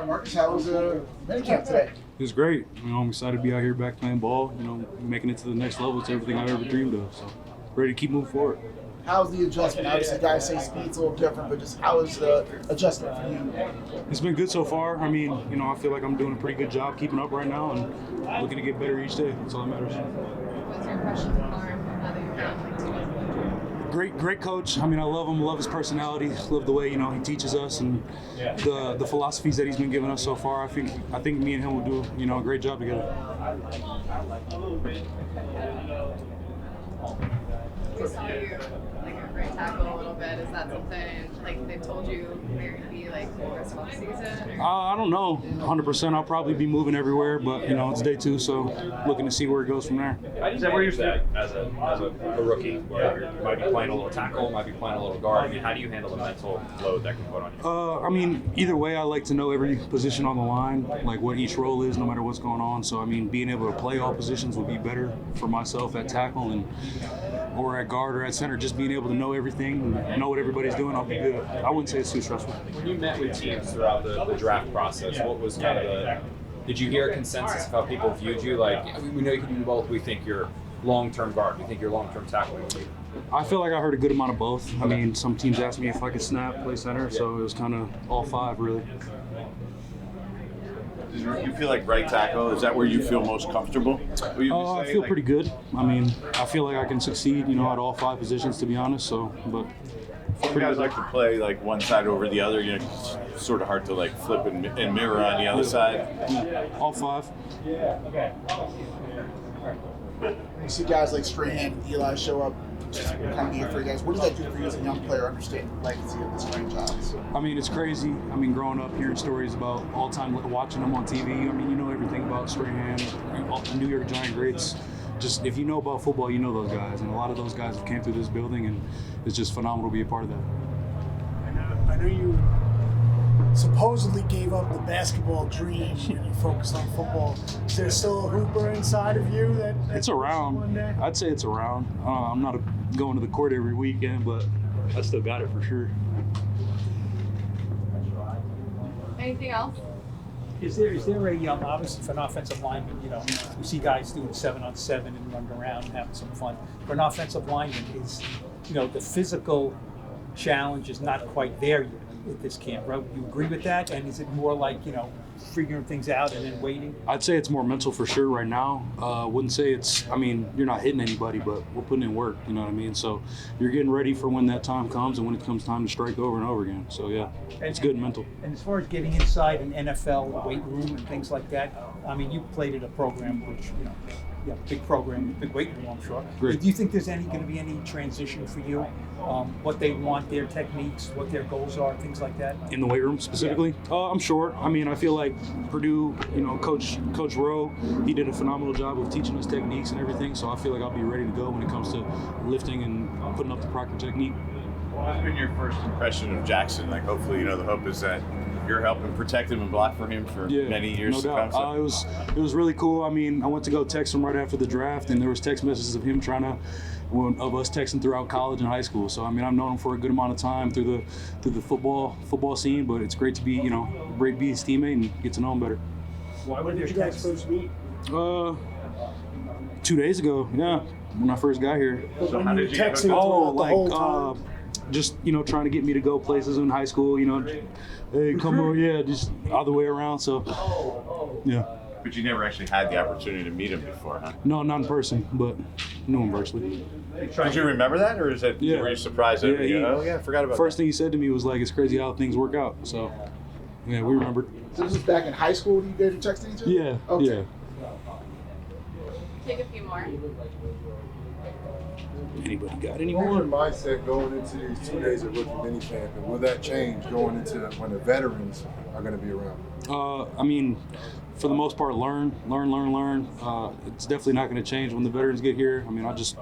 Marcus, how was minicamp today? It was great. I'm excited to be out here back playing ball. Making it to the next level. It's everything I ever dreamed of. So, ready to keep moving forward. How's the adjustment? Obviously, guys say speed's a little different, but just how is the adjustment for you? It's been good so far. I feel like I'm doing a pretty good job keeping up right now and looking to get better each day. That's all that matters. What's your impression of Arm now that you're around like 2 months? Great coach. I love him. Love his personality. Love the way he teaches us and the philosophies that he's been giving us so far. I think me and him will do a great job together. We saw you like a great tackle a little bit. Is that something like they told you where you'd be like the rest of the season? I don't know. 100%. I'll probably be moving everywhere, but it's day 2, so looking to see where it goes from there. Is that where you're at as a rookie, where you might be playing a little tackle, might be playing a little guard? How do you handle the mental load that can put on you? Either way, I like to know every position on the line, like what each role is, no matter what's going on. So, being able to play all positions would be better for myself at tackle or at guard or at center. Just being able to know everything and know what everybody's doing, I'll be good. I wouldn't say it's too stressful. When you met with teams throughout the draft process, what was kind of did you hear a consensus of how people viewed you? Like, we know you can do both. We think you're long-term guard. We think you're long-term tackle. I feel like I heard a good amount of both. Some teams asked me if I could snap, play center, so it was kind of all 5, really. Do you feel like right tackle? Is that where you feel most comfortable? I feel pretty good. I feel like I can succeed, at all 5 positions, to be honest. So, but some guys like to play like one side over the other. It's sort of hard to like flip and mirror on the other side. All 5. You see guys like Strahan and Eli show up. Just kind of eager for you guys. What does that do for you as a young player, understanding the legacy of this franchise? It's crazy. Growing up, hearing stories about all-time, watching them on TV. You know everything about Strahan, all the New York Giant greats. Just if you know about football, you know those guys, and a lot of those guys have came through this building, and it's just phenomenal to be a part of that. I know you supposedly gave up the basketball dream and you focused on football. Is there still a hooper inside of you that it's around? One day? I'd say it's around. I'm not going to the court every weekend, but I still got it for sure. Anything else? Is there a obviously for an offensive lineman, we see guys doing 7-on-7 and running around and having some fun. For an offensive lineman, is the physical challenge is not quite there yet at this camp, right? You agree with that? And is it more like figuring things out and then waiting? I'd say it's more mental for sure right now. Wouldn't say it's. You're not hitting anybody, but we're putting in work. You know what I mean? So you're getting ready for when that time comes and when it comes time to strike over and over again. So yeah, it's good mental. And as far as getting inside an NFL weight room and things like that, you played at a program which big program, big weight room, I'm sure. Great. Do you think there's going to be any transition for you? What they want, their techniques, what their goals are, things like that? In the weight room specifically? Yeah. I'm sure. I feel like Purdue, Coach Rowe, he did a phenomenal job of teaching us techniques and everything. So I feel like I'll be ready to go when it comes to lifting and putting up the proper technique. What's been your first impression of Jackson? Like, hopefully, the hope is that you're helping protect him and block for him for many years no to come. It was really cool. I went to go text him right after the draft, and there was text messages of him of us texting throughout college and high school. So I've known him for a good amount of time through the football scene. But it's great to be great to be his teammate and get to know him better. Why would you guys first meet? 2 days ago. Yeah, when I first got here. So how did you texting throughout the whole time? Just trying to get me to go places in high school. Hey, come on, just all the way around. So yeah. But you never actually had the opportunity to meet him before, huh? No, not in person, but knew him virtually. Did you remember that, or were you surprised? I forgot about First that. thing he said to me was like, "It's crazy how things work out." So yeah, we remembered. So this was back in high school when you guys were texting each other? Yeah. Okay. Yeah. Take a few more. Anybody got any What's more? your mindset going into these 2 days of rookie minicamp, and will that change going into when the veterans are going to be around? For the most part, learn. It's definitely not going to change when the veterans get here. I just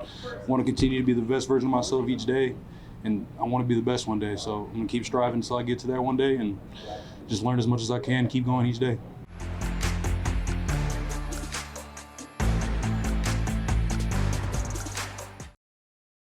want to continue to be the best version of myself each day, and I want to be the best one day. So I'm going to keep striving until I get to that one day and just learn as much as I can, keep going each day.